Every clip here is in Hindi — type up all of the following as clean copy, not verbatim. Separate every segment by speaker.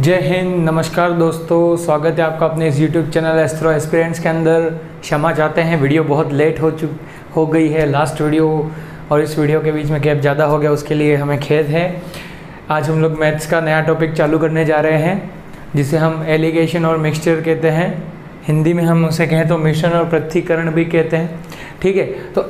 Speaker 1: जय हिंद, नमस्कार दोस्तों, स्वागत है आपका अपने इस YouTube चैनल एस्ट्रो एस्पिरेंट्स के अंदर। क्षमा चाहते हैं, वीडियो बहुत लेट हो गई है। लास्ट वीडियो और इस वीडियो के बीच में गैप ज़्यादा हो गया, उसके लिए हमें खेद है। आज हम लोग मैथ्स का नया टॉपिक चालू करने जा रहे हैं, जिसे हम एलिगेशन और मिक्सचर कहते हैं। हिंदी में हम उसे कहें तो मिश्रण और पृथक्करण भी कहते हैं। ठीक है, तो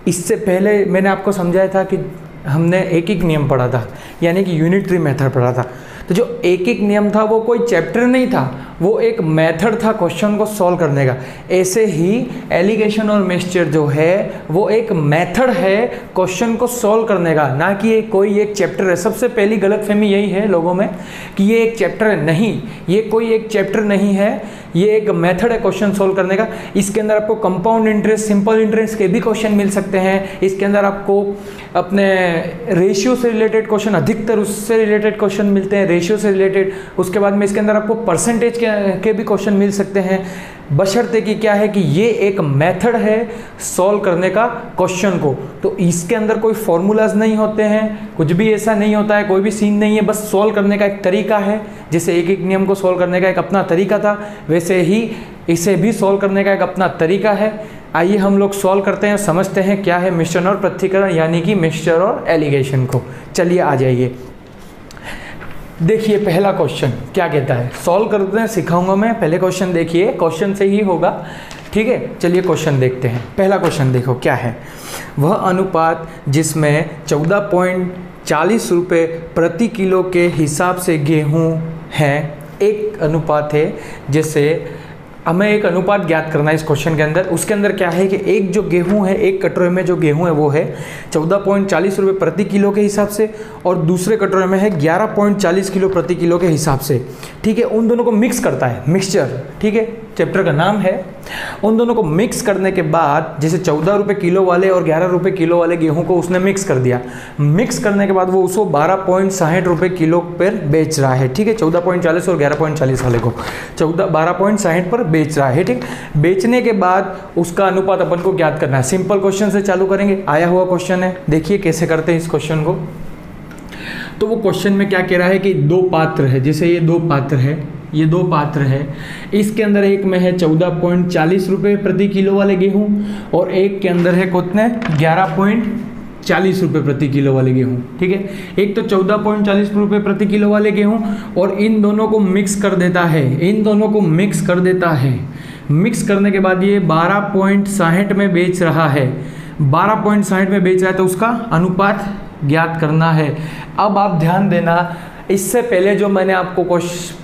Speaker 1: इससे पहले मैंने आपको समझाया था कि हमने एक एक नियम पढ़ा था, यानी कि यूनिटरी मेथड पढ़ा था। तो जो एक एक नियम था वो कोई चैप्टर नहीं था, वो एक मेथड था क्वेश्चन को सॉल्व करने का। ऐसे ही एलिगेशन और मिक्सचर जो है वो एक मेथड है क्वेश्चन को सॉल्व करने का, ना कि ये कोई एक चैप्टर है। सबसे पहली गलतफहमी यही है लोगों में कि ये एक चैप्टर है। नहीं, ये कोई एक चैप्टर नहीं है, ये एक मेथड है क्वेश्चन सॉल्व करने का। इसके अंदर आपको कंपाउंड इंटरेस्ट, सिंपल इंटरेस्ट के भी क्वेश्चन मिल सकते हैं। इसके अंदर आपको अपने रेशियो से रिलेटेड क्वेश्चन, अधिकतर उससे रिलेटेड क्वेश्चन मिलते हैं, रेशियो से रिलेटेड। उसके बाद में इसके अंदर आपको परसेंटेज के भी क्वेश्चन मिल सकते हैं, बशर्ते कि क्या है कि ये एक मेथड है सॉल्व करने का क्वेश्चन को। तो इसके अंदर कोई फॉर्मूलाज नहीं होते हैं, कुछ भी ऐसा नहीं होता है, कोई भी सीन नहीं है, बस सॉल्व करने का एक तरीका है। जैसे एक एक नियम को सॉल्व करने का एक अपना तरीका था, वैसे ही इसे भी सॉल्व करने का एक अपना तरीका है। आइए हम लोग सॉल्व करते हैं, समझते हैं क्या है मिश्रण और पृथक्करण, यानी कि मिक्सचर और एलिगेशन को। चलिए आ जाइए, देखिए पहला क्वेश्चन क्या कहता है, सॉल्व करते हैं, सिखाऊंगा मैं। पहले क्वेश्चन देखिए, क्वेश्चन से ही होगा। ठीक है, चलिए क्वेश्चन देखते हैं। पहला क्वेश्चन देखो क्या है। वह अनुपात जिसमें 14.40 रुपये प्रति किलो के हिसाब से गेहूं है, एक अनुपात है जैसे हमें एक अनुपात ज्ञात करना है इस क्वेश्चन के अंदर। उसके अंदर क्या है कि एक जो गेहूं है, एक कटोरे में जो गेहूं है वो है 14.40 रुपये प्रति किलो के हिसाब से, और दूसरे कटोरे में है 11.40 किलो प्रति किलो के हिसाब से। ठीक है, उन दोनों को मिक्स करता है, मिक्सचर। ठीक है, चैप्टर का नाम है। उन दोनों को मिक्स करने के बाद, जैसे 14 रुपये किलो वाले और 11 रुपये किलो वाले गेहूं को उसने मिक्स कर दिया। मिक्स करने के बाद वो उसको 12.60 रुपये किलो पर बेच रहा है। ठीक है, 14.40 और 11.40 वाले को 12.60 पर बेच रहा है। ठीक, बेचने के बाद उसका अनुपात अपन को ज्ञात करना है। सिंपल क्वेश्चन से चालू करेंगे, आया हुआ क्वेश्चन है, देखिए कैसे करते हैं इस क्वेश्चन को। तो वो क्वेश्चन में क्या कह रहा है कि दो पात्र है, जैसे ये दो पात्र है, ये दो पात्र है। इसके अंदर एक में है 14.40 रुपये प्रति किलो वाले गेहूं, और एक के अंदर है कितने 11.40 रुपये प्रति किलो वाले गेहूं। ठीक है, एक तो 14.40 रुपये प्रति किलो वाले गेहूं, और इन दोनों को मिक्स कर देता है, इन दोनों को मिक्स कर देता है। मिक्स करने के बाद ये 12.60 में बेच रहा है, 12.60 में बेच रहा है, तो उसका अनुपात ज्ञात करना है। अब आप ध्यान देना, इससे पहले जो मैंने आपको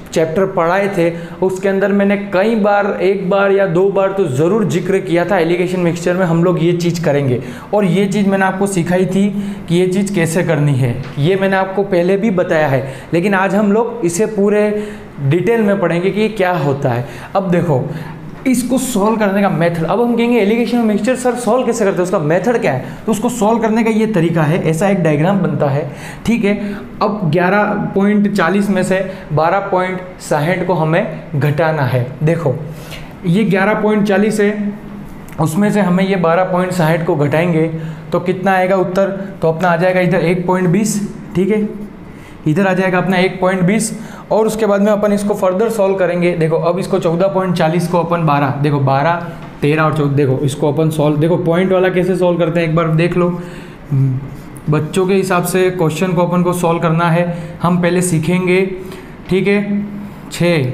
Speaker 1: चैप्टर पढ़ाए थे उसके अंदर मैंने कई बार, एक बार या दो बार तो ज़रूर जिक्र किया था, एलिगेशन मिक्सचर में हम लोग ये चीज़ करेंगे। और ये चीज़ मैंने आपको सिखाई थी कि ये चीज़ कैसे करनी है, ये मैंने आपको पहले भी बताया है। लेकिन आज हम लोग इसे पूरे डिटेल में पढ़ेंगे कि ये क्या होता है। अब देखो इसको सॉल्व करने का मेथड, अब हम कहेंगे एलिगेशन और मिक्सचर सर सॉल्व कैसे करते हैं, उसका मेथड क्या है। तो उसको सॉल्व करने का ये तरीका है, ऐसा एक डायग्राम बनता है। ठीक है, अब 11.40 में से 12.60 को हमें घटाना है। देखो ये 11.40 है, उसमें से हमें ये 12.60 को घटाएंगे तो कितना आएगा उत्तर, तो अपना आ जाएगा इधर 1.20। ठीक है, इधर आ जाएगा अपना 1.20, और उसके बाद में अपन इसको फर्दर सॉल्व करेंगे। देखो अब इसको 14.40 को अपन 12, देखो 12, 13 और 14, देखो इसको अपन सॉल्व, देखो पॉइंट वाला कैसे सॉल्व करते हैं एक बार देख लो। बच्चों के हिसाब से क्वेश्चन को अपन को सॉल्व करना है, हम पहले सीखेंगे। ठीक है, 6,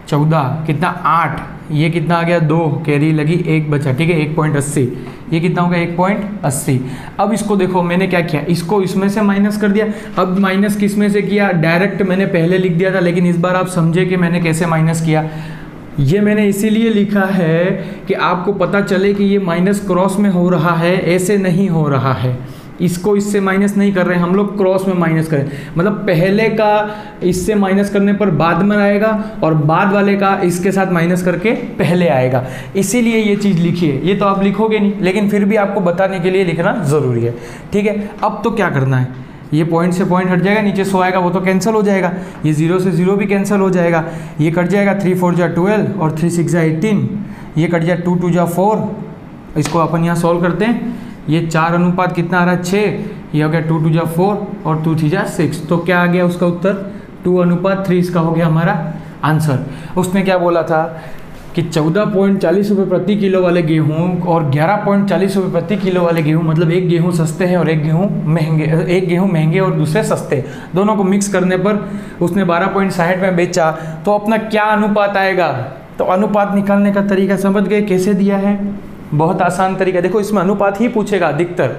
Speaker 1: 14 कितना 8, ये कितना आ गया 2, कैरी लगी 1 बचा। ठीक है, 1.80, ये कितना होगा 1.80। अब इसको देखो मैंने क्या किया, इसको इसमें से माइनस कर दिया। अब माइनस किस में से किया, डायरेक्ट मैंने पहले लिख दिया था, लेकिन इस बार आप समझे कि मैंने कैसे माइनस किया। ये मैंने इसीलिए लिखा है कि आपको पता चले कि ये माइनस क्रॉस में हो रहा है, ऐसे नहीं हो रहा है। इसको इससे माइनस नहीं कर रहे हैं हम लोग, क्रॉस में माइनस करें, मतलब पहले का इससे माइनस करने पर बाद में आएगा, और बाद वाले का इसके साथ माइनस करके पहले आएगा। इसीलिए ये चीज़ लिखी है। ये तो आप लिखोगे नहीं, लेकिन फिर भी आपको बताने के लिए लिखना ज़रूरी है। ठीक है, अब तो क्या करना है, ये पॉइंट से पॉइंट हट जाएगा, नीचे 100 आएगा, वो तो कैंसिल हो जाएगा। ये 0 से 0 भी कैंसिल हो जाएगा, ये कट जाएगा। 3 4 जा 12 और 3 6 जा 18, ये कट जाए 2 2 जा 4। इसको अपन यहाँ सॉल्व करते हैं। ये 4 अनुपात कितना आ रहा है 6, ये हो गया 2 2 जा 4 और 2 3 जा 6। तो क्या आ गया उसका उत्तर 2:3 इसका हो गया हमारा आंसर। उसने क्या बोला था कि 14.40 रुपये प्रति किलो वाले गेहूँ और 11.40 रुपये प्रति किलो वाले गेहूँ, मतलब एक गेहूँ सस्ते हैं और एक गेहूँ महंगे और दूसरे सस्ते, दोनों को मिक्स करने पर उसने 12.60 में बेचा, तो अपना क्या अनुपात आएगा। तो अनुपात निकालने का तरीका समझ गए कैसे दिया है, बहुत आसान तरीका। देखो इसमें अनुपात ही पूछेगा अधिकतर,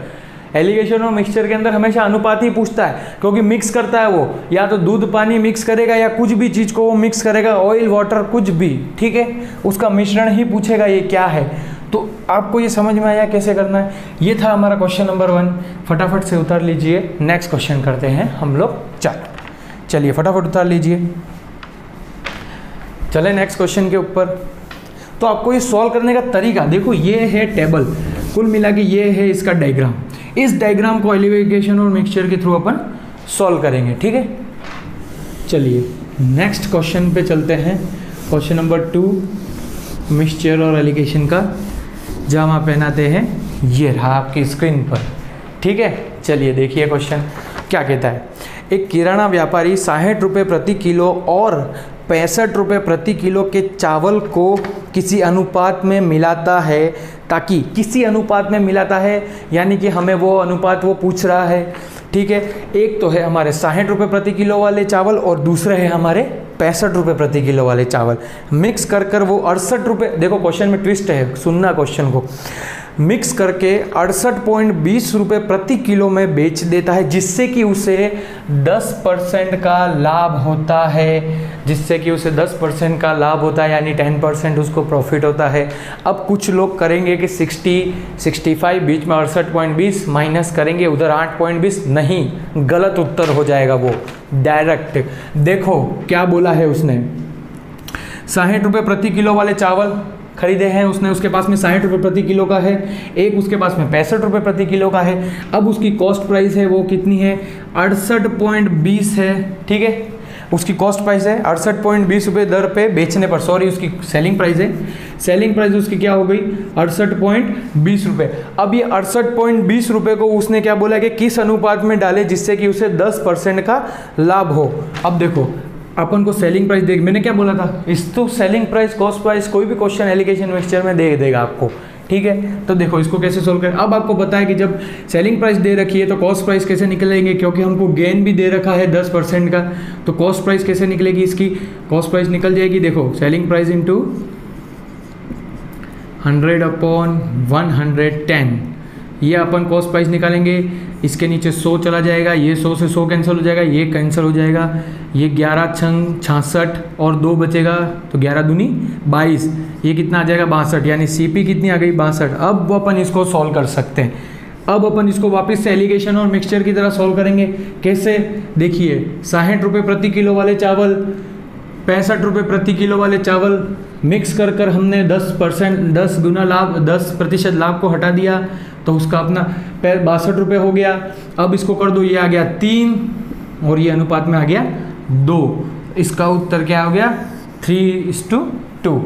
Speaker 1: एलिगेशन और मिक्सचर के अंदर हमेशा अनुपात ही पूछता है, क्योंकि मिक्स करता है वो, या तो दूध पानी मिक्स करेगा या कुछ भी चीज़ को वो मिक्स करेगा, ऑयल वाटर कुछ भी, ठीक है, उसका मिश्रण ही पूछेगा ये क्या है। तो आपको ये समझ में आया कैसे करना है। ये था हमारा क्वेश्चन नंबर 1, फटाफट से उतार लीजिए। नेक्स्ट क्वेश्चन करते हैं हम लोग, चलिए फटाफट उतार लीजिए। चले नेक्स्ट क्वेश्चन के ऊपर। तो आपको ये सॉल्व करने का तरीका देखो, ये है टेबल, कुल मिला के ये है इसका डायग्राम। इस डायग्राम को एलिगेशन और मिक्सचर के थ्रू अपन सॉल्व करेंगे, ठीक है। चलिए नेक्स्ट क्वेश्चन पे चलते हैं, क्वेश्चन नंबर 2 मिक्सचर और एलिगेशन का जामा पहनाते हैं, ये रहा आपकी स्क्रीन पर, ठीक है। चलिए देखिए क्वेश्चन क्या कहता है। एक किराना व्यापारी 60 रुपये प्रति किलो और 65 रुपये प्रति किलो के चावल को किसी अनुपात में मिलाता है, ताकि किसी अनुपात में मिलाता है यानी कि हमें वो अनुपात वो पूछ रहा है, ठीक है। एक तो है हमारे 60 रुपये प्रति किलो वाले चावल और दूसरे है हमारे 65 रुपये प्रति किलो वाले चावल। मिक्स कर वो 68 रुपये, देखो क्वेश्चन में ट्विस्ट है, सुनना क्वेश्चन को, मिक्स करके 68.20 रुपये प्रति किलो में बेच देता है, जिससे कि उसे 10% का लाभ होता है, जिससे कि उसे 10% का लाभ होता है, यानी 10% उसको प्रॉफिट होता है। अब कुछ लोग करेंगे कि 60-65 बीच में 68.20 माइनस करेंगे, उधर 8.20, नहीं, गलत उत्तर हो जाएगा वो डायरेक्ट। देखो क्या बोला है उसने, 60 रुपये प्रति किलो वाले चावल खरीदे हैं उसने, उसके पास में 60 रुपये प्रति किलो का है, एक उसके पास में 65 रुपये प्रति किलो का है। अब उसकी कॉस्ट प्राइस है वो कितनी है, 68.20 है, ठीक है। उसकी कॉस्ट प्राइस है 68.20 रुपये दर पे बेचने पर, सॉरी उसकी सेलिंग प्राइस है, सेलिंग प्राइस उसकी क्या हो गई 68.20 रुपये। अब ये 68.20 रुपये को उसने क्या बोला कि किस अनुपात में डाले जिससे कि उसे 10% का लाभ हो। अब देखो अपन को सेलिंग प्राइस देख, मैंने क्या बोला था, इस तो सेलिंग प्राइस कॉस्ट प्राइस कोई भी क्वेश्चन एलिगेशन मिक्सचर में दे देगा आपको, ठीक है। तो देखो इसको कैसे सोल्व करें। अब आपको पता है कि जब सेलिंग प्राइस दे रखी है तो कॉस्ट प्राइस कैसे निकलेंगे, क्योंकि हमको गेन भी दे रखा है 10% का, तो कॉस्ट प्राइस कैसे निकलेगी, इसकी कॉस्ट प्राइस निकल जाएगी, देखो सेलिंग प्राइस इंटू 100/110, ये अपन कॉस्ट प्राइस निकालेंगे। इसके नीचे 100 चला जाएगा, ये 100 से 100 कैंसिल हो जाएगा, ये कैंसिल हो जाएगा, ये 11 छंग 66 और 2 बचेगा, तो 11 दूनी 22, ये कितना आ जाएगा 62, यानी सीपी कितनी आ गई 62। अब वो अपन इसको सॉल्व कर सकते हैं। अब अपन इसको वापस से एलिगेशन और मिक्सचर की तरह सॉल्व करेंगे। कैसे, देखिए 60 रुपये प्रति किलो वाले चावल, 65 रुपये प्रति किलो वाले चावल मिक्स कर हमने 10% लाभ को हटा दिया, तो उसका अपना 62 रुपये हो गया। अब इसको कर दो, ये आ गया 3 और ये अनुपात में आ गया 2, इसका उत्तर क्या हो गया 3:2।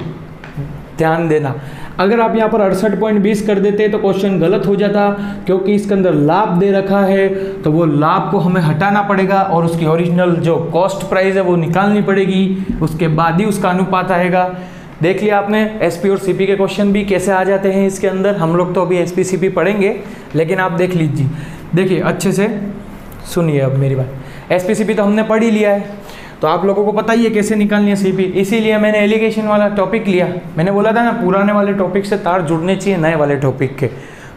Speaker 1: ध्यान देना, अगर आप यहाँ पर 68.20 कर देते तो क्वेश्चन गलत हो जाता, क्योंकि इसके अंदर लाभ दे रखा है, तो वो लाभ को हमें हटाना पड़ेगा और उसकी ओरिजिनल जो कॉस्ट प्राइस है वो निकालनी पड़ेगी, उसके बाद ही उसका अनुपात आएगा। देख लिया आपने एसपी और सीपी के क्वेश्चन भी कैसे आ जाते हैं इसके अंदर। हम लोग तो अभी एसपी सीपी पढ़ेंगे, लेकिन आप देख लीजिए, देखिए अच्छे से सुनिए अब मेरी बात। एसपी सीपी तो हमने पढ़ ही लिया है, तो आप लोगों को पता ही है कैसे निकालनी है सीपी, इसीलिए मैंने एलिगेशन वाला टॉपिक लिया। मैंने बोला था ना पुराने वाले टॉपिक से तार जुड़ने चाहिए नए वाले टॉपिक के,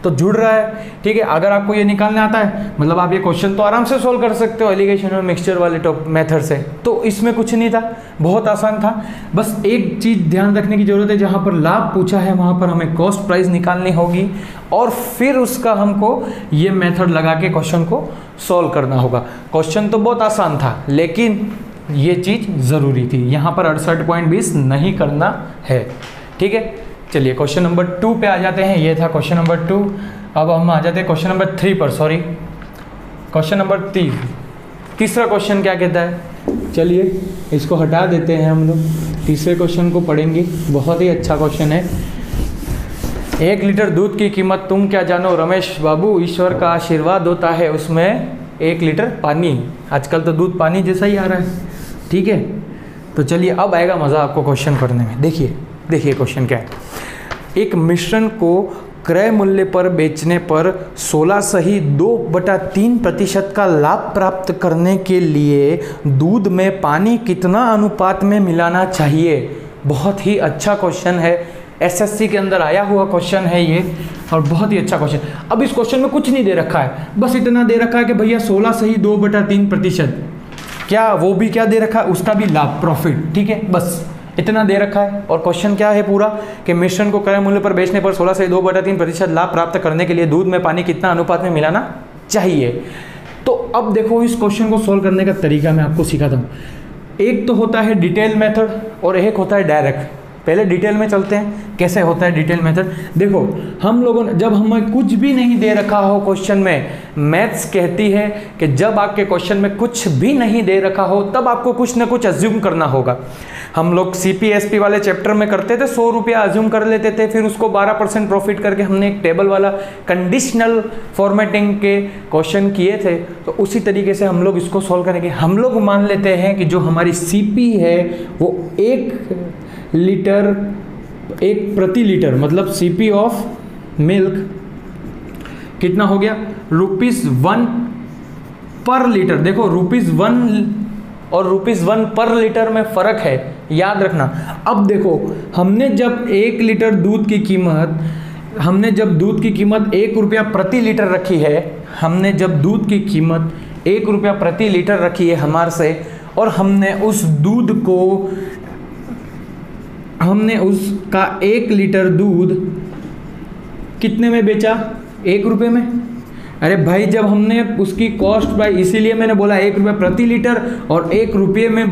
Speaker 1: तो जुड़ रहा है, ठीक है। अगर आपको ये निकालना आता है, मतलब आप ये क्वेश्चन तो आराम से सोल्व कर सकते हो एलिगेशन और मिक्सचर वाले मेथड से, तो इसमें कुछ नहीं था, बहुत आसान था। बस एक चीज़ ध्यान रखने की ज़रूरत है, जहाँ पर लाभ पूछा है वहाँ पर हमें कॉस्ट प्राइस निकालनी होगी और फिर उसका हमको ये मेथड लगा के क्वेश्चन को सॉल्व करना होगा। क्वेश्चन तो बहुत आसान था, लेकिन ये चीज़ ज़रूरी थी, यहाँ पर 68.20 नहीं करना है, ठीक है। चलिए क्वेश्चन नंबर 2 पे आ जाते हैं, ये था क्वेश्चन नंबर 2। अब हम आ जाते हैं क्वेश्चन नंबर 3 पर, सॉरी क्वेश्चन नंबर 3। तीसरा क्वेश्चन क्या कहता है, चलिए इसको हटा देते हैं, हम लोग तीसरे क्वेश्चन को पढ़ेंगे। बहुत ही अच्छा क्वेश्चन है। 1 लीटर दूध की कीमत तुम क्या जानो रमेश बाबू, ईश्वर का आशीर्वाद होता है उसमें 1 लीटर पानी। आजकल तो दूध पानी जैसा ही आ रहा है, ठीक है। तो चलिए अब आएगा मज़ा आपको क्वेश्चन करने में। देखिए क्वेश्चन क्या है। एक मिश्रण को क्रय मूल्य पर बेचने पर 16.2/3% का लाभ प्राप्त करने के लिए दूध में पानी कितना अनुपात में मिलाना चाहिए। बहुत ही अच्छा क्वेश्चन है, एसएससी के अंदर आया हुआ क्वेश्चन है ये, और बहुत ही अच्छा क्वेश्चन। अब इस क्वेश्चन में कुछ नहीं दे रखा है, बस इतना दे रखा है कि भैया 16.2/3%, क्या वो भी क्या दे रखा है, उसका भी लाभ, प्रॉफिट, ठीक है, बस इतना दे रखा है। और क्वेश्चन क्या है पूरा, कि मिश्रण को क्रय मूल्य पर बेचने पर 16.2/3% लाभ प्राप्त करने के लिए दूध में पानी कितना अनुपात में मिलाना चाहिए। तो अब देखो इस क्वेश्चन को सोल्व करने का तरीका मैं आपको सिखाता हूँ। एक तो होता है डिटेल मेथड और एक होता है डायरेक्ट। पहले डिटेल में चलते हैं, कैसे होता है डिटेल मेथड। देखो हम लोगों ने, जब हमें कुछ भी नहीं दे रखा हो क्वेश्चन में, मैथ्स कहती है कि जब आपके क्वेश्चन में कुछ भी नहीं दे रखा हो तब आपको कुछ ना कुछ अज्यूम करना होगा। हम लोग CPSP वाले चैप्टर में करते थे, 100 रुपया अज्यूम कर लेते थे, फिर उसको 12% प्रॉफिट करके हमने एक टेबल वाला कंडीशनल फॉर्मेटिंग के क्वेश्चन किए थे। तो उसी तरीके से हम लोग इसको सॉल्व करेंगे। हम लोग मान लेते हैं कि जो हमारी CP है वो 1 प्रति लीटर, मतलब CP ऑफ मिल्क कितना हो गया, ₹1 पर लीटर। देखो ₹1 और ₹1 पर लीटर में फ़र्क है, याद रखना। अब देखो हमने जब 1 लीटर दूध की कीमत, दूध की कीमत 1 रुपया प्रति लीटर रखी है, हमने जब दूध की कीमत 1 रुपया प्रति लीटर रखी है हमारे से, और हमने उस दूध को, हमने उसका 1 लीटर दूध कितने में बेचा, 1 रुपये में। अरे भाई जब हमने उसकी कॉस्ट प्राइस, इसीलिए मैंने बोला 1 रुपया प्रति लीटर और 1 रुपये में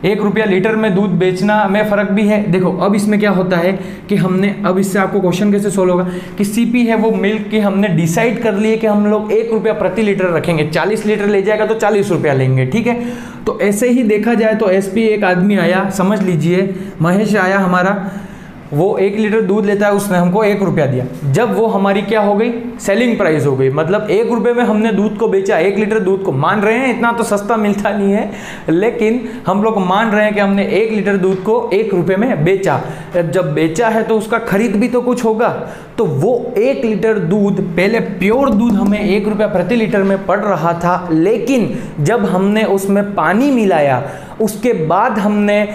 Speaker 1: 1 रुपया लीटर में दूध बेचना में फ़र्क भी है। देखो अब इसमें क्या होता है कि हमने, अब इससे आपको क्वेश्चन कैसे सोल्व होगा कि CP है वो मिल्क की, हमने डिसाइड कर लिए कि हम लोग 1 रुपया प्रति लीटर रखेंगे, 40 लीटर ले जाएगा तो 40 रुपया लेंगे, ठीक है। तो ऐसे ही देखा जाए तो SP एक आदमी आया, समझ लीजिए महेश आया हमारा, वो 1 लीटर दूध लेता है, उसने हमको 1 रुपया दिया। जब वो हमारी क्या हो गई, सेलिंग प्राइस हो गई, मतलब 1 रुपये में हमने दूध को बेचा, 1 लीटर दूध को। मान रहे हैं इतना तो सस्ता मिलता नहीं है, लेकिन हम लोग मान रहे हैं कि हमने 1 लीटर दूध को 1 रुपये में बेचा। जब बेचा है तो उसका खरीद भी तो कुछ होगा, तो वो 1 लीटर दूध, पहले प्योर दूध हमें 1 रुपया प्रति लीटर में पड़ रहा था, लेकिन जब हमने उसमें पानी मिलाया, उसके बाद हमने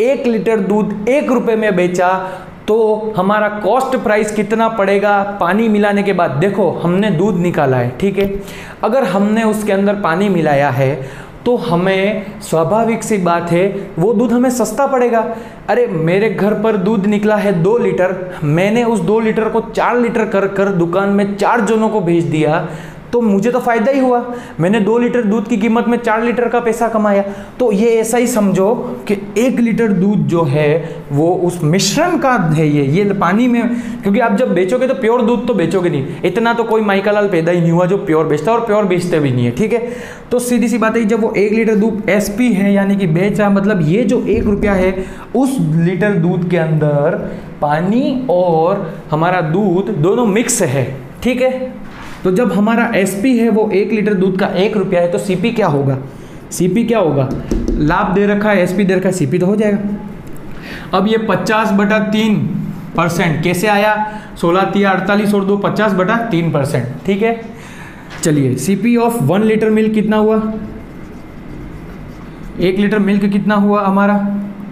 Speaker 1: 1 लीटर दूध 1 रुपये में बेचा, तो हमारा कॉस्ट प्राइस कितना पड़ेगा पानी मिलाने के बाद। देखो हमने दूध निकाला है, ठीक है, अगर हमने उसके अंदर पानी मिलाया है तो हमें स्वाभाविक सी बात है वो दूध हमें सस्ता पड़ेगा। अरे मेरे घर पर दूध निकला है 2 लीटर, मैंने उस 2 लीटर को 4 लीटर कर दुकान में 4 जनों को भेज दिया, तो मुझे तो फ़ायदा ही हुआ। मैंने 2 लीटर दूध की कीमत में 4 लीटर का पैसा कमाया। तो ये ऐसा ही समझो कि 1 लीटर दूध जो है वो उस मिश्रण का है, ये पानी में, क्योंकि आप जब बेचोगे तो प्योर दूध तो बेचोगे नहीं, इतना तो कोई माइका लाल पैदा ही नहीं हुआ जो प्योर बेचता, और प्योर बेचते भी नहीं है, ठीक है। तो सीधी सी बात है, जब वो 1 लीटर दूध SP है यानी कि बेचा, मतलब ये जो 1 रुपया है उस लीटर दूध के अंदर पानी और हमारा दूध दोनों मिक्स है, ठीक है। तो जब हमारा SP है वो 1 लीटर दूध का 1 रुपया है, तो CP क्या होगा, CP क्या होगा, लाभ दे रखा है, SP दे रखा है, CP तो हो जाएगा। अब ये 50/3% कैसे आया, 16×3 = 48 और 2 50/3%, ठीक है। चलिए CP ऑफ 1 लीटर मिल्क कितना हुआ, 1 लीटर मिल्क कितना हुआ हमारा,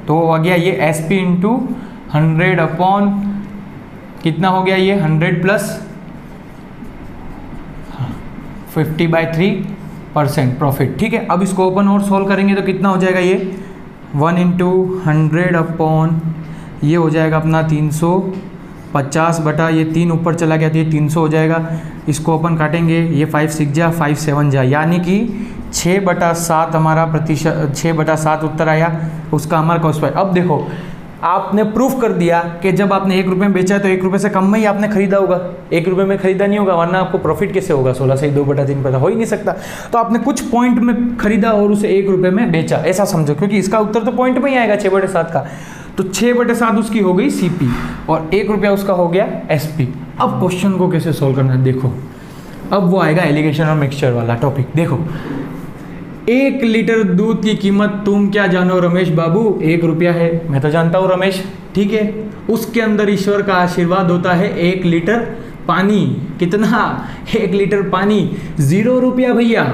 Speaker 1: तो आ गया ये SP × 100 अपॉन कितना हो गया, ये 100 + 50/3% प्रॉफिट, ठीक है। अब इसको ओपन और सॉल्व करेंगे तो कितना हो जाएगा, ये 1 × 100 अपॉन ये हो जाएगा अपना 350 बटा ये 3 ऊपर चला गया तो ये 300 हो जाएगा। इसको ओपन काटेंगे, ये 5 6 जा 5 7 जा, यानी कि 6/7 हमारा प्रतिशत, 6/7 उत्तर आया उसका हमारा कॉस्ट प्राइस। अब देखो आपने प्रूफ कर दिया कि जब आपने 1 रुपये में बेचा है तो 1 रुपये से कम में ही आपने खरीदा होगा, 1 रुपये में खरीदा नहीं होगा, वरना आपको प्रॉफिट कैसे होगा, 16/2/3 पता हो ही नहीं सकता। तो आपने कुछ पॉइंट में खरीदा और उसे 1 रुपये में बेचा, ऐसा समझो, क्योंकि इसका उत्तर तो पॉइंट में ही आएगा 6/7 का। तो 6/7 उसकी हो गई CP और 1 रुपया उसका हो गया SP। अब क्वेश्चन को कैसे सोल्व करना है, देखो अब वो आएगा एलिगेशन और मिक्सचर वाला टॉपिक। देखो 1 लीटर दूध की कीमत तुम क्या जानो रमेश बाबू? 1 रुपया है, मैं तो जानता हूँ रमेश, ठीक है। उसके अंदर ईश्वर का आशीर्वाद होता है 1 लीटर पानी। कितना? 1 लीटर पानी 0 रुपया भैया।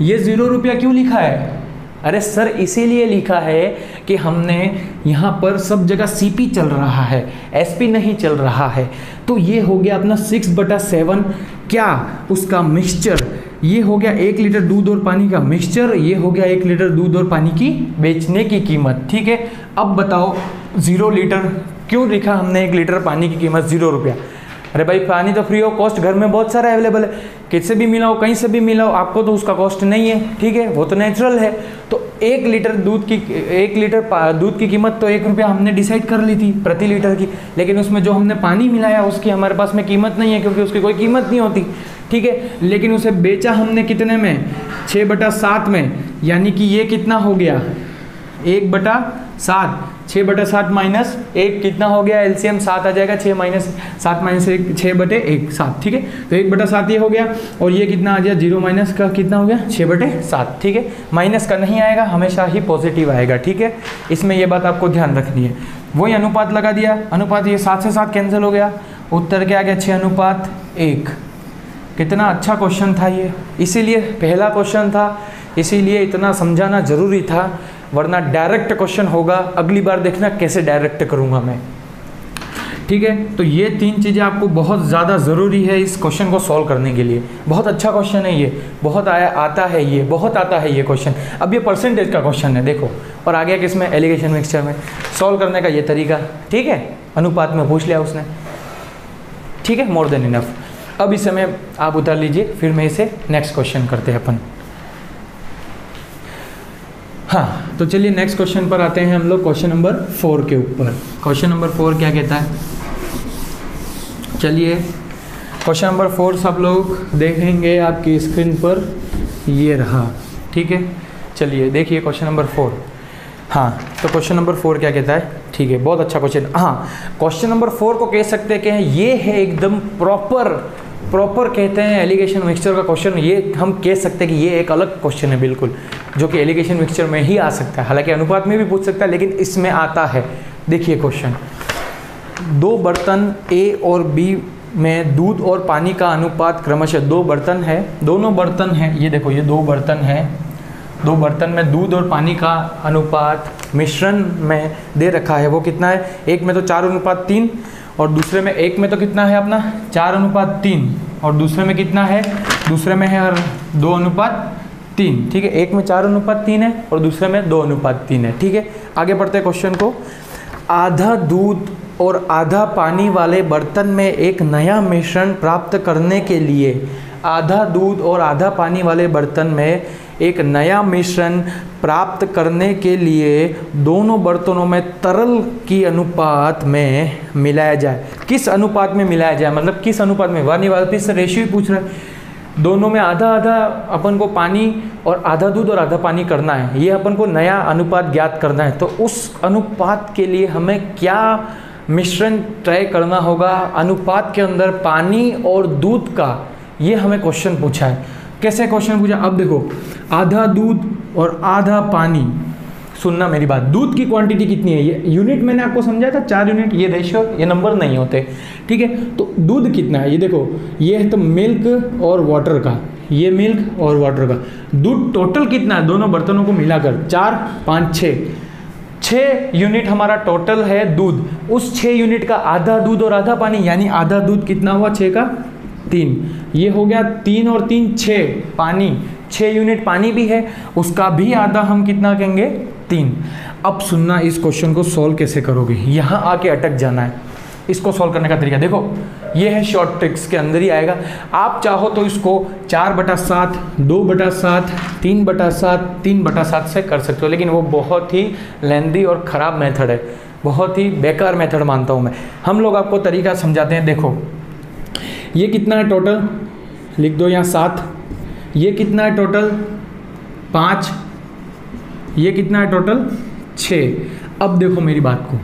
Speaker 1: ये 0 रुपया क्यों लिखा है? अरे सर इसीलिए लिखा है कि हमने यहाँ पर सब जगह सीपी चल रहा है, एसपी नहीं चल रहा है। तो ये हो गया अपना 6/7 क्या उसका मिक्सचर। ये हो गया 1 लीटर दूध और पानी का मिक्सचर। ये हो गया 1 लीटर दूध और पानी की बेचने की कीमत, ठीक है। अब बताओ 0 लीटर क्यों लिखा हमने? 1 लीटर पानी की कीमत 0 रुपया। अरे भाई पानी तो फ्री ऑफ कॉस्ट घर में बहुत सारा अवेलेबल है, किससे भी मिलाओ, कहीं से भी मिलाओ, आपको तो उसका कॉस्ट नहीं है, ठीक है, वो तो नेचुरल है। तो 1 लीटर दूध की कीमत तो 1 रुपया हमने डिसाइड कर ली थी प्रति लीटर की, लेकिन उसमें जो हमने पानी मिलाया उसकी हमारे पास में कीमत नहीं है, क्योंकि उसकी कोई कीमत नहीं होती, ठीक है। लेकिन उसे बेचा हमने कितने में? 6/7 में, यानी कि ये कितना हो गया? 1/7। 6/7 माइनस 1 कितना हो गया? एलसीएम 7 आ जाएगा। 6 माइनस 7 माइनस 1 6/1 7, ठीक है। तो 1/7 ये हो गया, और ये कितना आ गया? 0 माइनस का कितना हो गया? 6/7, ठीक है। माइनस का नहीं आएगा, हमेशा ही पॉजिटिव आएगा, ठीक है। इसमें ये बात आपको ध्यान रखनी है। वही अनुपात लगा दिया, अनुपात ये 7 से 7 कैंसिल हो गया, उत्तर क्या आ गया? 6:1। कितना अच्छा क्वेश्चन था ये, इसीलिए पहला क्वेश्चन था, इसीलिए इतना समझाना जरूरी था, वरना डायरेक्ट क्वेश्चन होगा। अगली बार देखना कैसे डायरेक्ट करूँगा मैं, ठीक है। तो ये 3 चीज़ें आपको बहुत ज़्यादा ज़रूरी है इस क्वेश्चन को सॉल्व करने के लिए। बहुत अच्छा क्वेश्चन है ये, बहुत आता है ये, बहुत आता है ये क्वेश्चन। अब ये परसेंटेज का क्वेश्चन है देखो, और आ गया किसमें? एलिगेशन मिक्सचर में। सॉल्व करने का ये तरीका, ठीक है, अनुपात में पूछ लिया उसने, ठीक है, मोर देन इनफ। अब इस समय आप उतार लीजिए, फिर मैं इसे नेक्स्ट क्वेश्चन करते हैं अपन। हाँ, तो चलिए नेक्स्ट क्वेश्चन पर आते हैं हम लोग, क्वेश्चन नंबर 4 के ऊपर। क्वेश्चन नंबर 4 क्या कहता है? चलिए क्वेश्चन नंबर 4 सब लोग देखेंगे आपकी स्क्रीन पर, ये रहा, ठीक है। चलिए देखिए क्वेश्चन नंबर 4। हाँ, तो क्वेश्चन नंबर 4 क्या कहता है? ठीक है, बहुत अच्छा क्वेश्चन। हाँ, क्वेश्चन नंबर 4 को कह सकते हैं कि ये है एकदम प्रॉपर कहते हैं एलिगेशन मिक्सचर का क्वेश्चन। ये हम कह सकते हैं कि ये एक अलग क्वेश्चन है बिल्कुल, जो कि एलिगेशन मिक्सचर में ही आ सकता है। हालांकि अनुपात में भी पूछ सकता है, लेकिन इसमें आता है। देखिए क्वेश्चन, 2 बर्तन ए और बी में दूध और पानी का अनुपात क्रमशः 2 बर्तन है, दोनों बर्तन हैं, ये देखो ये 2 बर्तन है, 2 बर्तन में दूध और पानी का अनुपात मिश्रण में दे रखा है। वो कितना है? एक में तो 4:3, और दूसरे में, एक में तो कितना है अपना 4:3, और दूसरे में कितना है? दूसरे में है 2:3, ठीक है। एक में 4:3 है और दूसरे में 2:3 है, ठीक है। आगे बढ़ते हैं क्वेश्चन को। आधा दूध और आधा पानी वाले बर्तन में एक नया मिश्रण प्राप्त करने के लिए, आधा दूध और आधा पानी वाले बर्तन में एक नया मिश्रण प्राप्त करने के लिए दोनों बर्तनों में तरल की अनुपात में मिलाया जाए। किस अनुपात में मिलाया जाए, मतलब किस अनुपात में? वापिस से रेशियो ही पूछ रहा है। दोनों में आधा आधा अपन को पानी और आधा दूध और आधा पानी करना है, ये अपन को नया अनुपात ज्ञात करना है। तो उस अनुपात के लिए हमें क्या मिश्रण तय करना होगा अनुपात के अंदर पानी और दूध का, ये हमें क्वेश्चन पूछा है। कैसे क्वेश्चन पूछा? अब देखो, आधा दूध और आधा पानी, सुनना मेरी बात, दूध की क्वांटिटी कितनी है? ये यूनिट मैंने आपको समझाया था, 4 यूनिट, ये रेशियो, ये नंबर नहीं होते, ठीक है। तो दूध कितना है? ये देखो, ये है तो मिल्क और वाटर का, ये मिल्क और वाटर का दूध टोटल कितना है दोनों बर्तनों को मिलाकर? 4, 5, 6 यूनिट हमारा टोटल है दूध। उस 6 यूनिट का आधा दूध और आधा पानी, यानी आधा दूध कितना हुआ? 6 का 3, ये हो गया 3 और 3 6, पानी 6 यूनिट पानी भी है, उसका भी आधा हम कितना कहेंगे? 3। अब सुनना, इस क्वेश्चन को सॉल्व कैसे करोगे, यहाँ आके अटक जाना है। इसको सॉल्व करने का तरीका देखो, ये है शॉर्ट ट्रिक्स के अंदर ही आएगा। आप चाहो तो इसको 4/7, 2/7, 3/7, 3/7 से कर सकते हो, लेकिन वो बहुत ही लेंदी और ख़राब मेथड है, बहुत ही बेकार मेथड मानता हूँ मैं। हम लोग आपको तरीका समझाते हैं। देखो, ये कितना है टोटल, लिख दो यहाँ 7, ये कितना है टोटल 5, ये कितना है टोटल 6। अब देखो मेरी बात को,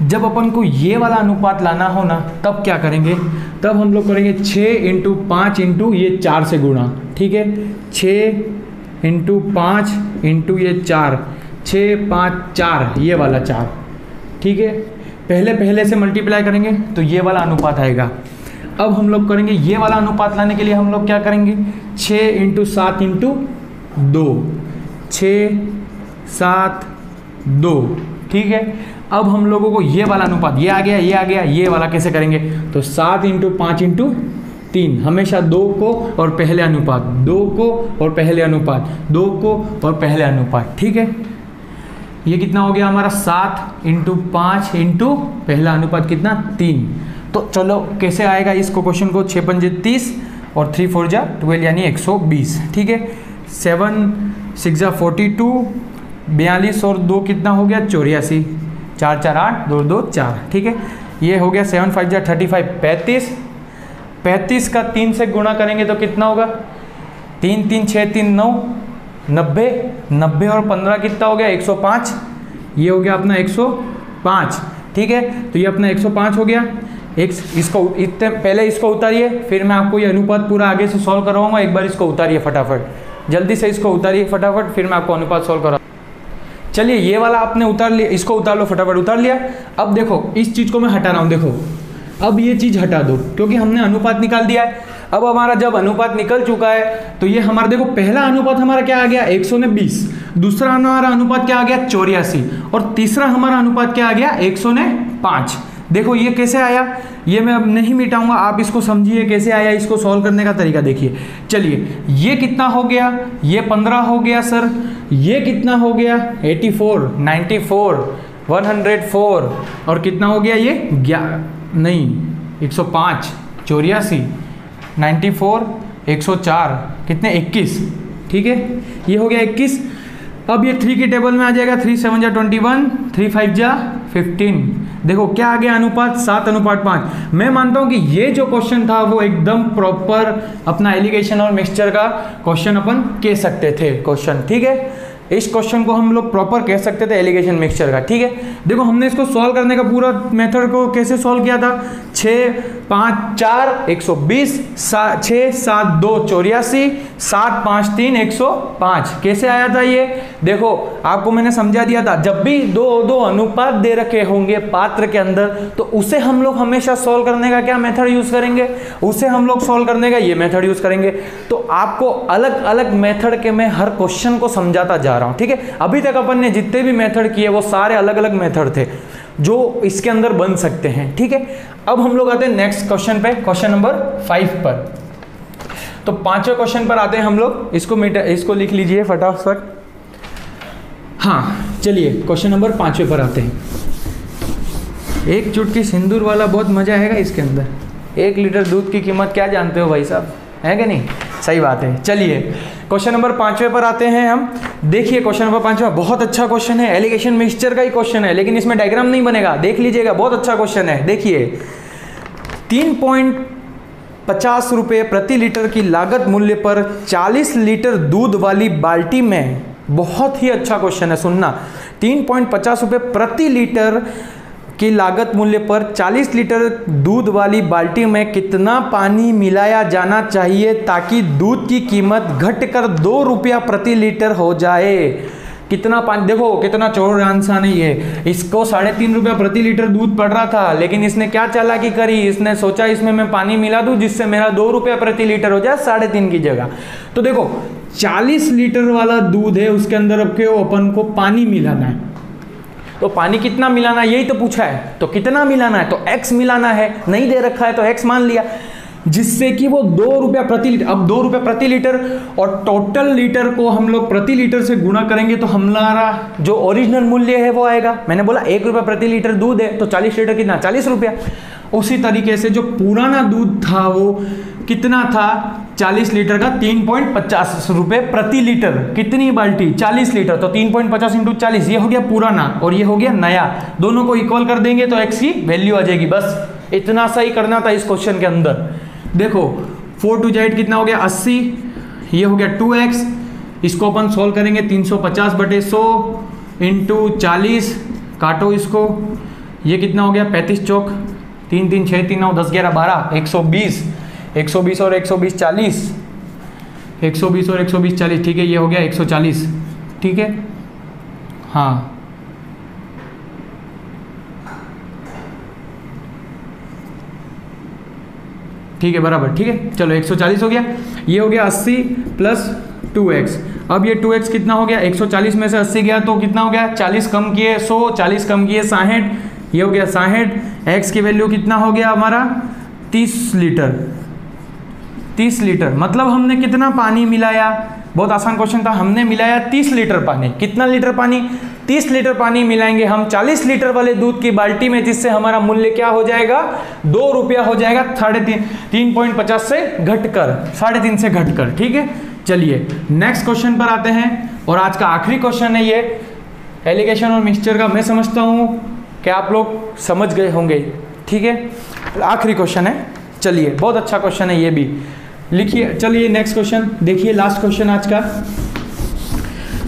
Speaker 1: जब अपन को ये वाला अनुपात लाना हो ना, तब क्या करेंगे? तब हम लोग करेंगे 6 × 5 × ये 4 से गुणा, ठीक है। 6 इंटू 5 इंटू ये 4, 6 5 4, ये वाला 4, ठीक है। पहले से मल्टीप्लाई करेंगे तो ये वाला अनुपात आएगा। अब हम लोग करेंगे ये वाला अनुपात लाने के लिए हम लोग क्या करेंगे, 6 इंटू 7 इंटू 2, 6 7 2, ठीक है। अब हम लोगों को ये वाला अनुपात, ये आ गया, ये वाला कैसे करेंगे, तो 7 इंटू 5 इंटू 3, हमेशा 2 को और पहले अनुपात, 2 को और पहले अनुपात, 2 को और पहले अनुपात, ठीक है। ये कितना हो गया हमारा, 7 इंटू 5 इंटू पहला अनुपात कितना, 3। तो चलो कैसे आएगा इसको, क्वेश्चन को, 6 पंजे 30 और 3 4 जा 12 यानी 120, ठीक है। 7 6 जा 42, 42 और 2 कितना हो गया, 84, 4 4 8, 2 2 4, ठीक है। ये हो गया 7 5 जा 35, 35, 35 का 3 से गुणा करेंगे तो कितना होगा, 3 3 6 3 9, 90, 90 और 15 कितना हो गया, 105, ये हो गया अपना 105, ठीक है। तो ये अपना 105 हो गया। इसको इतने पहले इसको उतारिए, फिर मैं आपको ये अनुपात पूरा आगे से सॉल्व करवाऊंगा। एक बार इसको उतारिए फटाफट, जल्दी से इसको उतारिए फटाफट, फिर मैं आपको अनुपात सॉल्व करा। चलिए ये वाला आपने उतार लिया, इसको उतार लो फटाफट, उतार लिया। अब देखो इस चीज़ को मैं हटा रहा हूँ, देखो अब ये चीज़ हटा दो क्योंकि हमने अनुपात निकाल दिया है। अब हमारा जब अनुपात निकल चुका है तो ये हमारा देखो पहला अनुपात हमारा क्या आ गया, 120, दूसरा हमारा अनुपात क्या आ गया, 84, और तीसरा हमारा अनुपात क्या आ गया, 105। देखो ये कैसे आया, ये मैं अब नहीं मिटाऊंगा, आप इसको समझिए कैसे आया, इसको सॉल्व करने का तरीका देखिए। चलिए ये कितना हो गया, ये 15 हो गया सर, ये कितना हो गया, 84, 94, 104, और कितना हो गया ये 105, 84, 94, 104, कितने 21, ठीक है। ये हो गया 21। अब ये 3 की टेबल में आ जाएगा, 3 7 जा 21, 3 5 जा 15। देखो क्या आ गया अनुपात, 7:5। मैं मानता हूं कि ये जो क्वेश्चन था वो एकदम प्रॉपर अपना एलिगेशन और मिक्सचर का क्वेश्चन अपन कह सकते थे क्वेश्चन, ठीक है। इस क्वेश्चन को हम लोग प्रॉपर कह सकते थे एलिगेशन मिक्सचर का, ठीक है। देखो हमने इसको सॉल्व करने का पूरा मेथड को कैसे सॉल्व किया था, 6 5 4 120, 6 7 2 84, 7 5 3 105। कैसे आया था ये, देखो आपको मैंने समझा दिया था, जब भी दो अनुपात दे रखे होंगे पात्र के अंदर तो उसे हम लोग हमेशा सॉल्व करने का क्या मेथड यूज करेंगे, उसे हम लोग सॉल्व करने का ये मेथड यूज करेंगे। तो आपको अलग अलग मेथड के मैं हर क्वेश्चन को समझाता जा रहा हूं, ठीक है। अभी तक अपन ने जितने भी मेथड किए वो सारे अलग अलग मेथड थे जो इसके अंदर बन सकते हैं, ठीक है। अब हम लोग आते हैं नेक्स्ट क्वेश्चन पे, क्वेश्चन नंबर 5 पर। तो 5वें क्वेश्चन पर आते हैं हम लोग, इसको लिख लीजिए फटाफट। हाँ चलिए क्वेश्चन नंबर 5वें पर आते हैं। एक चुटकी सिंदूर वाला बहुत मजा आएगा इसके अंदर। 1 लीटर दूध की कीमत क्या जानते हो भाई साहब, है कि नहीं, सही बात है। चलिए क्वेश्चन नंबर 5वें पर आते हैं हम। देखिए क्वेश्चन नंबर 5वां बहुत अच्छा क्वेश्चन है, एलिगेशन मिक्सचर का ही क्वेश्चन है, लेकिन इसमें डायग्राम नहीं बनेगा, देख लीजिएगा, बहुत अच्छा क्वेश्चन है। देखिए 3.50 रुपये प्रति लीटर की लागत मूल्य पर 40 लीटर दूध वाली बाल्टी में, बहुत ही अच्छा क्वेश्चन है, सुनना। 3.50 रुपये प्रति लीटर की लागत मूल्य पर 40 लीटर दूध वाली बाल्टी में कितना पानी मिलाया जाना चाहिए ताकि दूध की कीमत घटकर 2 रुपया प्रति लीटर हो जाए। कितना पानी, देखो कितना चोर इंसान है ये, इसको 3.5 रुपया प्रति लीटर दूध पड़ रहा था, लेकिन इसने क्या चालाकी करी, इसने सोचा इसमें मैं पानी मिला दूं जिससे मेरा 2 रुपया प्रति लीटर हो जाए 3.5 की जगह। तो देखो 40 लीटर वाला दूध है, उसके अंदर अब के अपन को पानी मिलाना है, तो पानी कितना मिलाना है यही तो पूछा है, तो कितना मिलाना है, तो x मिलाना है, नहीं दे रखा है तो x मान लिया, जिससे कि वो 2 रुपया प्रति लीटर। अब 2 रुपया प्रति लीटर और टोटल लीटर को हम लोग प्रति लीटर से गुणा करेंगे तो हमारा जो ओरिजिनल मूल्य है वो आएगा। मैंने बोला 1 रुपया प्रति लीटर दूध है तो 40 लीटर कितना, 40 रुपया। उसी तरीके से जो पुराना दूध था वो कितना था, 40 लीटर का 3.50 रुपये प्रति लीटर, कितनी बाल्टी, 40 लीटर, तो 3.50 इंटू 40, ये हो गया पुराना और ये हो गया नया, दोनों को इक्वल कर देंगे तो x की वैल्यू आ जाएगी। बस इतना सा ही करना था इस क्वेश्चन के अंदर। देखो 4 2 8 कितना हो गया 80, ये हो गया 2x, इसको अपन सोल्व करेंगे 350/100 इंटू 40, काटो इसको, ये कितना हो गया 35 चौक 3 3 6 3 9 10 11 12, 120 और 120 40, 120 और 120 40, ठीक है, ये हो गया 140, ठीक है, हाँ ठीक है बराबर, ठीक है, चलो 140 हो गया, ये हो गया 80 प्लस 2x। अब ये 2x कितना हो गया, 140 में से 80 गया तो कितना हो गया, 40 कम किए 100, 40 कम किए 60, ये हो गया 60। x की वैल्यू कितना हो गया हमारा 30 लीटर, 30 लीटर मतलब हमने कितना पानी मिलाया, बहुत आसान क्वेश्चन था, हमने मिलाया 30 लीटर पानी। कितना लीटर पानी, 30 लीटर पानी मिलाएंगे हम 40 लीटर वाले दूध की बाल्टी में, जिससे हमारा मूल्य क्या हो जाएगा, 2 रुपया हो जाएगा, 3.50 से घटकर, 3.5 से घटकर, ठीक है। चलिए नेक्स्ट क्वेश्चन पर आते हैं, और आज का आखिरी क्वेश्चन है ये एलिगेशन और मिक्सचर का। मैं समझता हूँ कि आप लोग समझ गए होंगे, ठीक है, आखिरी क्वेश्चन है। चलिए बहुत अच्छा क्वेश्चन है ये भी, लिखिए। चलिए नेक्स्ट क्वेश्चन देखिए, लास्ट क्वेश्चन आज का।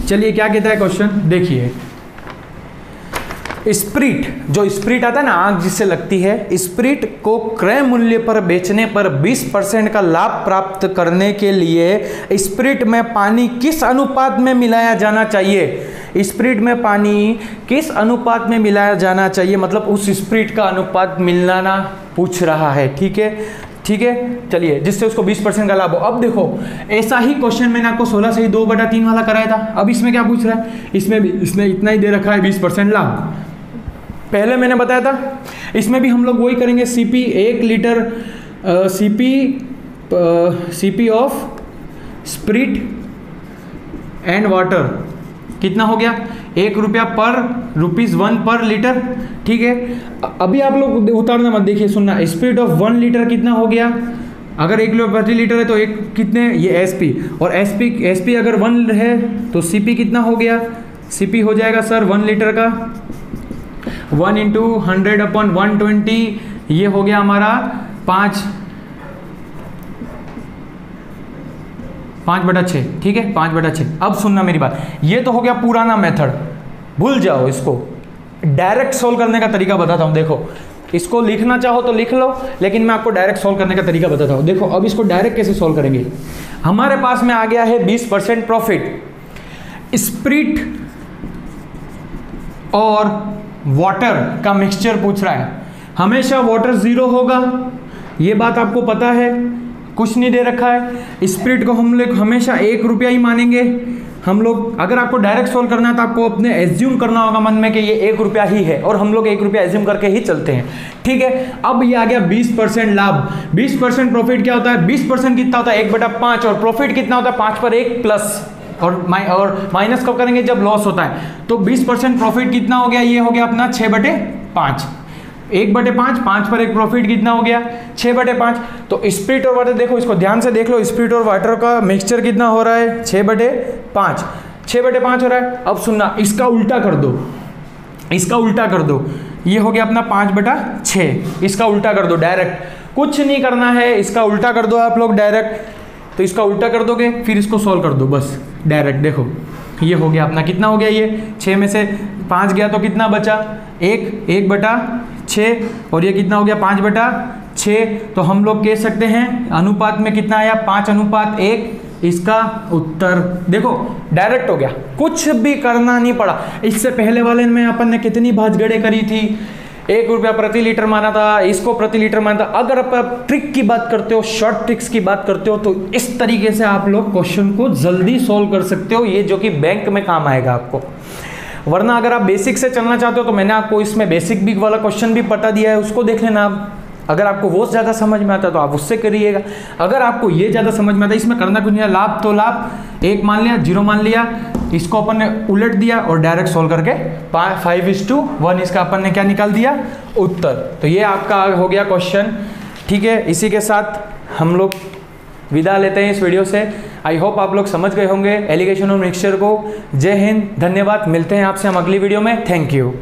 Speaker 1: चलिए क्या कहता है क्वेश्चन, देखिए। स्प्रिट, जो स्प्रिट आता है ना, आग जिससे लगती है, स्प्रिट को क्रय मूल्य पर बेचने पर 20% का लाभ प्राप्त करने के लिए स्प्रिट में पानी किस अनुपात में मिलाया जाना चाहिए। स्प्रिट में पानी किस अनुपात में मिलाया जाना चाहिए, मतलब उस स्प्रिट का अनुपात मिलाना पूछ रहा है, ठीक है, ठीक है। चलिए, जिससे उसको 20% का लाभ हो। अब देखो, ऐसा ही क्वेश्चन मैंने आपको 16 से ही 2/3 वाला कराया था। अब इसमें क्या पूछ रहा है, इसमें भी इसने इतना ही दे रखा है, 20% लाभ। पहले मैंने बताया था, इसमें भी हम लोग वही करेंगे। CP 1 litre CP of spirit and water कितना हो गया, 1 रुपया पर ₹1 पर लीटर, ठीक है। अभी आप लोग उतारना मत, देखिए सुनना। स्प्रिट ऑफ 1 लीटर कितना हो गया, अगर 1 किलो प्रति लीटर है तो एक कितने, ये एसपी, और एसपी अगर 1 है तो सीपी कितना हो गया, सीपी हो जाएगा सर 1 लीटर का 1 × 100/120, ये हो गया हमारा 5/6, ठीक है, 5/6। अब सुनना मेरी बात, ये तो हो गया पुराना मेथड, भूल जाओ इसको। डायरेक्ट सोल्व करने का तरीका बताता हूँ। देखो, इसको लिखना चाहो तो लिख लो, लेकिन मैं आपको डायरेक्ट सोल्व करने का तरीका बताता हूँ। देखो अब इसको डायरेक्ट कैसे सोल्व करेंगे। हमारे पास में आ गया है 20% प्रॉफिट, स्प्रिट और वाटर का मिक्सचर पूछ रहा है। हमेशा वाटर 0 होगा, ये बात आपको पता है, कुछ नहीं दे रखा है। स्प्रिट को हम लोग हमेशा 1 रुपया ही मानेंगे हम लोग। अगर आपको डायरेक्ट सोल्व करना है तो आपको अपने एज्यूम करना होगा मन में कि ये 1 रुपया ही है, और हम लोग 1 रुपया एज्यूम करके ही चलते हैं, ठीक है। अब ये आ गया 20% लाभ। 20% प्रॉफिट क्या होता है, 20% कितना होता है 1/5, और प्रॉफिट कितना होता है 5 पर 1 प्लस, और माइनस कब करेंगे, जब लॉस होता है। तो 20% प्रॉफिट कितना हो गया, ये हो गया अपना 6/5, 1/5, 5 पर 1 प्रॉफिट कितना हो गया 6/5। तो स्प्रिट और वाटर, देखो इसको ध्यान से देख लो, स्प्रिट और वाटर का मिक्सचर कितना हो रहा है 6/5, 6/5 हो रहा है। अब सुनना, इसका उल्टा कर दो, इसका उल्टा कर दो, ये हो गया अपना 5/6, इसका उल्टा कर दो डायरेक्ट, कुछ नहीं करना है, इसका उल्टा कर दो आप लोग डायरेक्ट। तो इसका उल्टा कर दोगे, फिर इसको सोल्व कर दो बस डायरेक्ट। देखो ये हो गया अपना, कितना हो गया, ये 6 में से 5 गया तो कितना बचा 1/6, और ये कितना हो गया 5/6। तो हम लोग कह सकते हैं अनुपात में कितना आया 5:1। इसका उत्तर देखो डायरेक्ट हो गया, कुछ भी करना नहीं पड़ा। इससे पहले वाले में अपन ने कितनी भाजगड़े करी थी, 1 रुपया प्रति लीटर माना था, इसको प्रति लीटर माना था। अगर आप ट्रिक की बात करते हो, शॉर्ट ट्रिक्स की बात करते हो, तो इस तरीके से आप लोग क्वेश्चन को जल्दी सॉल्व कर सकते हो, ये जो कि बैंक में काम आएगा आपको। वरना अगर आप बेसिक से चलना चाहते हो तो मैंने आपको इसमें बेसिक भी वाला क्वेश्चन भी बता दिया है, उसको देख लेना आप। अगर आपको वो ज़्यादा समझ में आता है तो आप उससे करिएगा। अगर आपको ये ज़्यादा समझ में आता है, इसमें करना कुछ नहीं है, लाभ तो लाभ 1 मान लिया, 0 मान लिया, इसको अपन ने उलट दिया और डायरेक्ट सोल्व करके 5:1 इसका अपन ने क्या निकाल दिया, उत्तर। तो ये आपका हो गया क्वेश्चन, ठीक है। इसी के साथ हम लोग विदा लेते हैं इस वीडियो से। आई होप आप लोग समझ गए होंगे एलिगेशन और मिक्सचर को। जय हिंद, धन्यवाद, मिलते हैं आपसे हम अगली वीडियो में। Thank you.